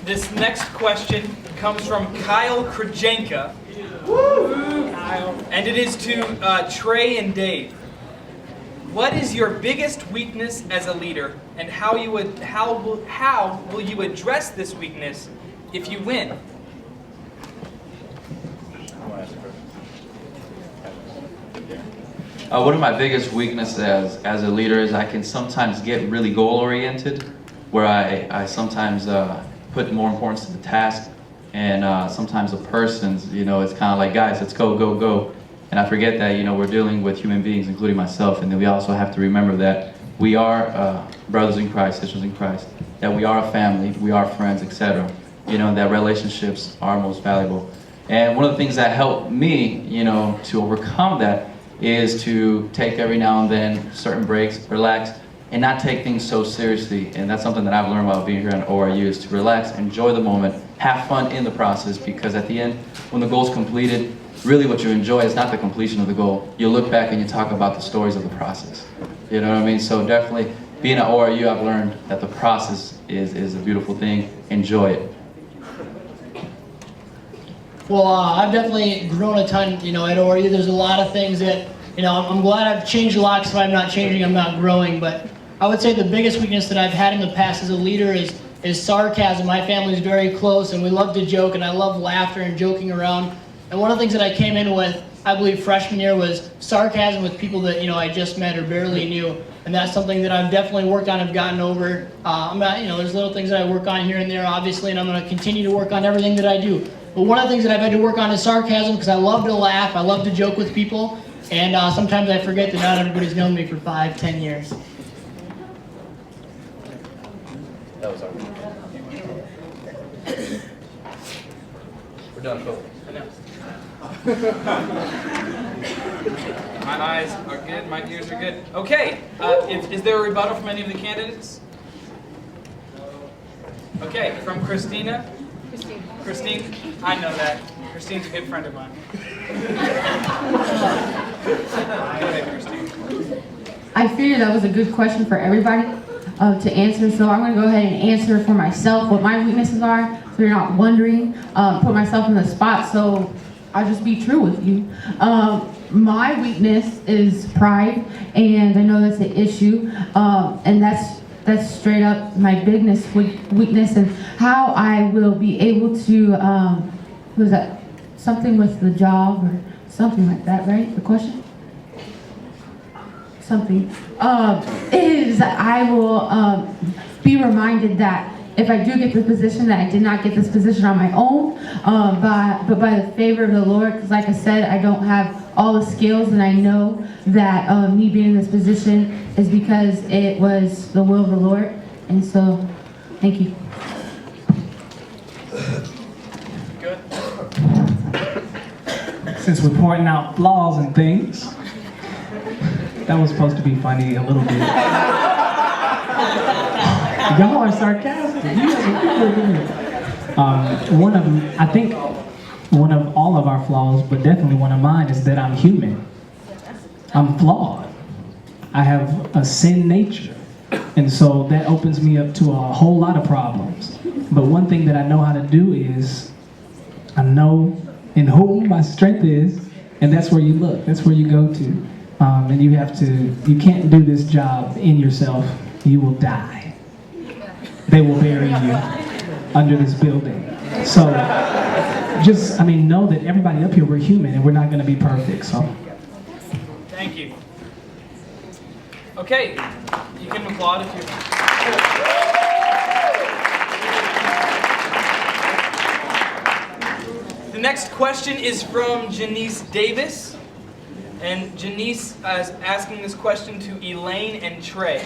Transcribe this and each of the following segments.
This next question comes from Kyle Krajenka. Woo! Kyle. And it is to Trey and Dave. What is your biggest weakness as a leader, and how will you address this weakness if you win? One of my biggest weaknesses as a leader is I can sometimes get really goal-oriented, where I sometimes put more importance to the task, and sometimes the person's, it's kind of like, guys, let's go, go, go. And I forget that, we're dealing with human beings, including myself, and then we also have to remember that we are brothers in Christ, sisters in Christ, that we are a family, we are friends, etc. That relationships are most valuable. And one of the things that helped me, to overcome that is to take every now and then certain breaks, relax, and not take things so seriously. And that's something that I've learned while being here on ORU, is to relax, enjoy the moment, have fun in the process, because at the end, when the goal's completed, really what you enjoy is not the completion of the goal. You look back and you talk about the stories of the process. You know what I mean? So definitely, being at ORU, I've learned that the process is a beautiful thing. Enjoy it. Well, I've definitely grown a ton, at ORU. There's a lot of things that, I'm glad I've changed a lot, because if I'm not changing, I'm not growing. But I would say the biggest weakness that I've had in the past as a leader is sarcasm. My family's very close, and we love to joke, and I love laughter and joking around. And one of the things that I came in with, I believe freshman year, was sarcasm with people that, I just met or barely knew. And that's something that I've definitely worked on, I've gotten over. There's little things that I work on here and there, obviously, and I'm going to continue to work on everything that I do. But one of the things that I've had to work on is sarcasm, because I love to laugh, I love to joke with people, and sometimes I forget that not everybody's known me for 5-10 years. That was our We're done, folks. My eyes are good, my ears are good. Okay, is there a rebuttal from any of the candidates? Okay, from Christina. Christine, I know that. Christine's a good friend of mine. Go ahead, Christine. I figured that was a good question for everybody to answer, so I'm going to go ahead and answer for myself what my weaknesses are, so you're not wondering. Put myself in the spot, so I'll just be true with you. My weakness is pride, and I know that's an issue, and that's straight up my biggest weakness, and how I will be able to, was that something with the job or something like that, right? The question? Something. Is I will be reminded that if I do get the position, that I did not get this position on my own, but by the favor of the Lord, because like I said, I don't have all the skills, and I know that me being in this position is because it was the will of the Lord, and so, thank you. Good. Since we're pointing out flaws and things, that was supposed to be funny a little bit. Y'all are sarcastic. One of them, I think, one of all of our flaws, but definitely one of mine, is that I'm human. I'm flawed. I have a sin nature. And so that opens me up to a whole lot of problems. But one thing that I know how to do is, I know in whom my strength is, and that's where you look, that's where you go to. And you can't do this job in yourself. You will die. They will bury you under this building. So know that everybody up here, we're human, and we're not going to be perfect. So. Thank you. Okay, you can applaud if you want. The next question is from Janice Davis. And Janice is asking this question to Elaine and Trey.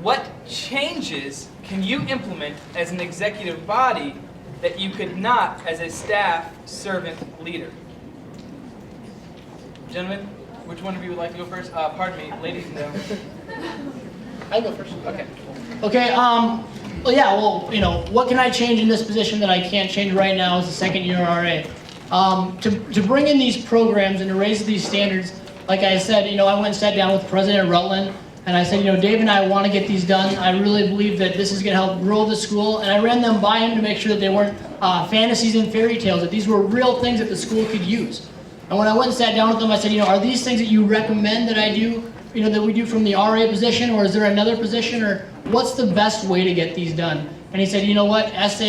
What changes can you implement as an executive body that you could not as a staff servant leader? Gentlemen, which one of you would like to go first? Pardon me, ladies and gentlemen. I go first. Okay. Okay, what can I change in this position that I can't change right now as a second year RA? To bring in these programs and to raise these standards, like I said, I went and sat down with President Rutland, And I said, Dave and I want to get these done. I really believe that this is going to help grow the school. And I ran them by him to make sure that they weren't fantasies and fairy tales, that these were real things that the school could use. And when I went and sat down with them, I said, are these things that you recommend that I do, that we do from the RA position, or is there another position, or what's the best way to get these done? And he said, you know what, SA,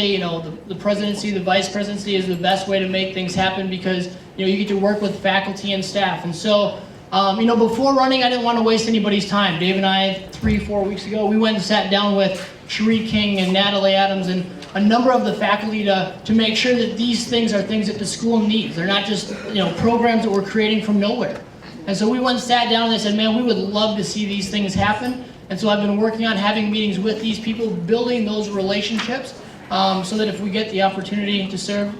the presidency, the vice presidency is the best way to make things happen because, you get to work with faculty and staff. And so, before running, I didn't want to waste anybody's time. Dave and I, 3-4 weeks ago, we went and sat down with Cherie King and Natalie Adams and a number of the faculty to make sure that these things are things that the school needs. They're not just, programs that we're creating from nowhere. And so we went and sat down and they said, man, we would love to see these things happen. And so I've been working on having meetings with these people, building those relationships, so that if we get the opportunity to serve,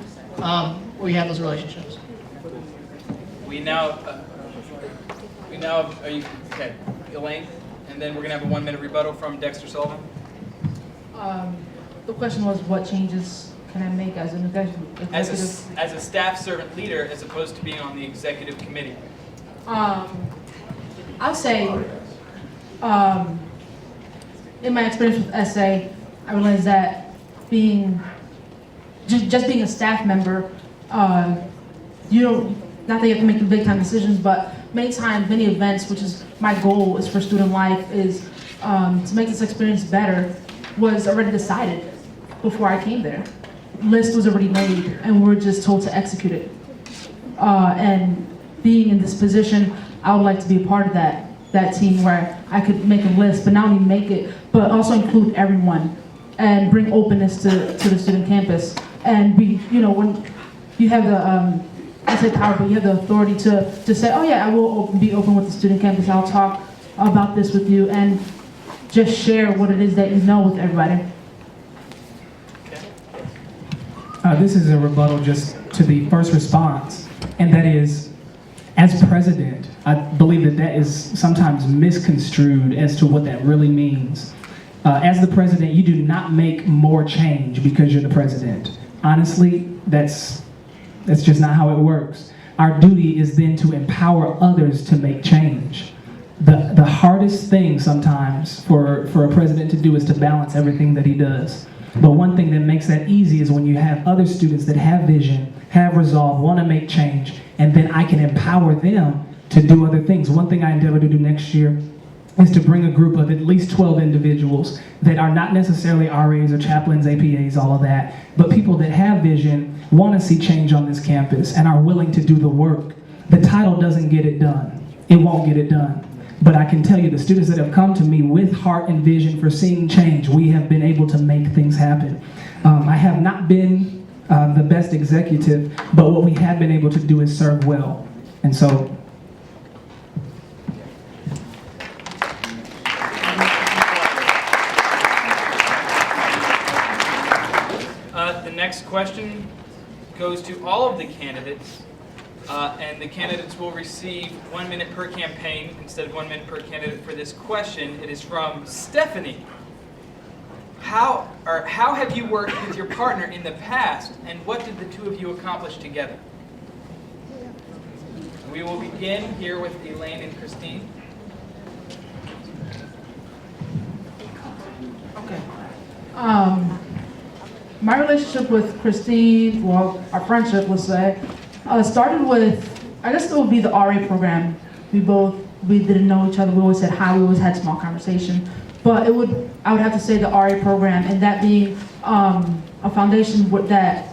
we have those relationships. We now, are you, okay, Elaine? And then we're gonna have a 1-minute rebuttal from Dexter Sullivan. The question was, what changes can I make as an executive? As a staff servant leader, as opposed to being on the executive committee. I'll say, in my experience with SA, I realized that just being a staff member, you don't, not that you have to make the big time decisions, but many times, many events, which is my goal is for student life, is to make this experience better, was already decided before I came there. List was already made, and we're just told to execute it. And being in this position, I would like to be a part of that team where I could make a list, but not only make it, but also include everyone and bring openness to the student campus. And be, when you have the, I say power, but you have the authority to say, oh yeah, I will be open with the student campus. I'll talk about this with you and just share what it is that you know with everybody. This is a rebuttal just to the first response, and that is, as president, I believe that is sometimes misconstrued as to what that really means. As the president, you do not make more change because you're the president. Honestly, that's just not how it works. Our duty is then to empower others to make change. The hardest thing sometimes for a president to do is to balance everything that he does. But one thing that makes that easy is when you have other students that have vision, have resolve, want to make change, and then I can empower them to do other things. One thing I endeavor to do next year is to bring a group of at least 12 individuals that are not necessarily RAs or chaplains, APAs, all of that, but people that have vision, want to see change on this campus, and are willing to do the work. The title doesn't get it done. It won't get it done. But I can tell you, the students that have come to me with heart and vision for seeing change, we have been able to make things happen. I have not been the best executive, but what we have been able to do is serve well. And so, the next question goes to all of the candidates, and the candidates will receive 1 minute per campaign instead of 1 minute per candidate for this question. It is from Stephanie. How have you worked with your partner in the past, and what did the two of you accomplish together? We will begin here with Elaine and Christine. Okay. My relationship with Christine, well, our friendship, let's say, started with, I guess it would be the RA program. We didn't know each other. We always said hi. We always had small conversation. But I would have to say the RA program, and that being a foundation that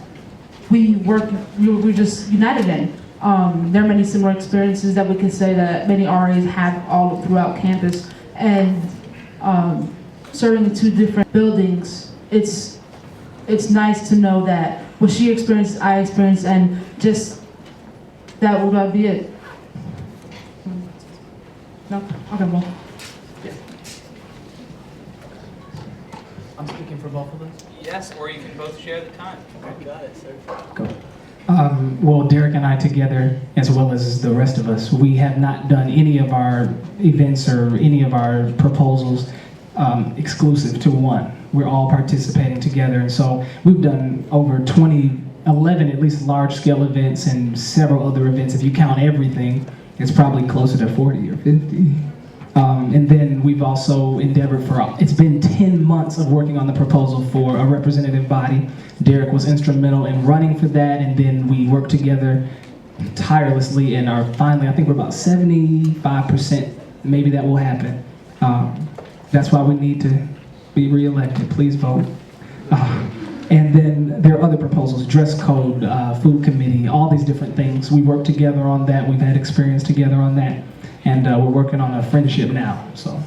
we were just united in. There are many similar experiences that we can say that many RAs have all throughout campus, and serving in 2 different buildings, it's nice to know that what she experienced, I experienced, and just that would be it. No? Okay, well. I'm speaking for both of us. Yes, or you can both share the time. Okay, got it, sir. go. Well, Derek and I together, as well as the rest of us, we have not done any of our events or any of our proposals exclusive to one. We're all participating together, and so we've done over 11 at least large-scale events and several other events. If you count everything, it's probably closer to 40 or 50. And then we've also endeavored it's been 10 months of working on the proposal for a representative body. Derek was instrumental in running for that, and then we worked together tirelessly and are finally, I think we're about 75%, maybe that will happen. That's why we need to be reelected. Please vote. And then there are other proposals, dress code, food committee, all these different things. We work together on that. We've had experience together on that. And we're working on a friendship now. So